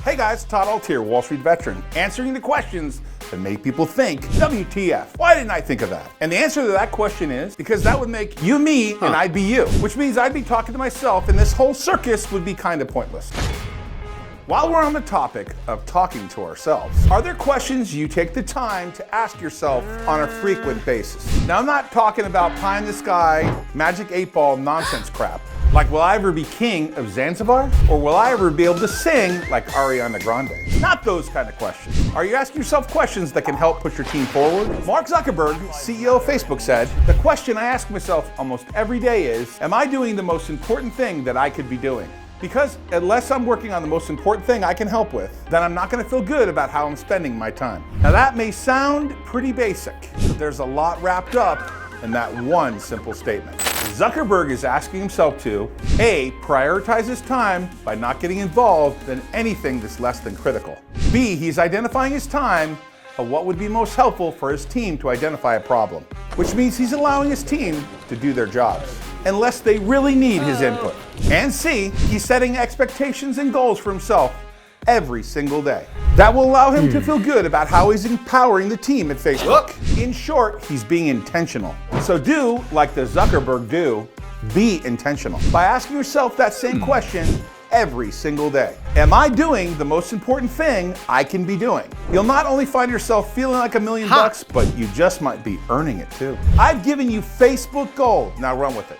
Hey guys, Todd Ault here, Wall Street veteran, answering the questions that make people think, WTF, why didn't I think of that? And the answer to that question is, because that would make you me and I'd be you, which means I'd be talking to myself and this whole circus would be kind of pointless. While we're on the topic of talking to ourselves, are there questions you take the time to ask yourself on a frequent basis? Now, I'm not talking about pie in the sky, magic 8-ball nonsense crap. Like, will I ever be king of Zanzibar? Or will I ever be able to sing like Ariana Grande? Not those kind of questions. Are you asking yourself questions that can help push your team forward? Mark Zuckerberg, CEO of Facebook, said, the question I ask myself almost every day is, am I doing the most important thing that I could be doing? Because unless I'm working on the most important thing I can help with, then I'm not going to feel good about how I'm spending my time. Now that may sound pretty basic, but there's a lot wrapped up in that one simple statement. Zuckerberg is asking himself to A, prioritize his time by not getting involved in anything that's less than critical. B, he's identifying his time of what would be most helpful for his team to identify a problem, which means he's allowing his team to do their jobs, unless they really need his input. And C, he's setting expectations and goals for himself every single day. That will allow him to feel good about how he's empowering the team at Facebook. In short, he's being intentional. So do like the Zuckerberg do, be intentional. By asking yourself that same question every single day. Am I doing the most important thing I can be doing? You'll not only find yourself feeling like $1 million, but you just might be earning it too. I've given you Facebook gold. Now run with it.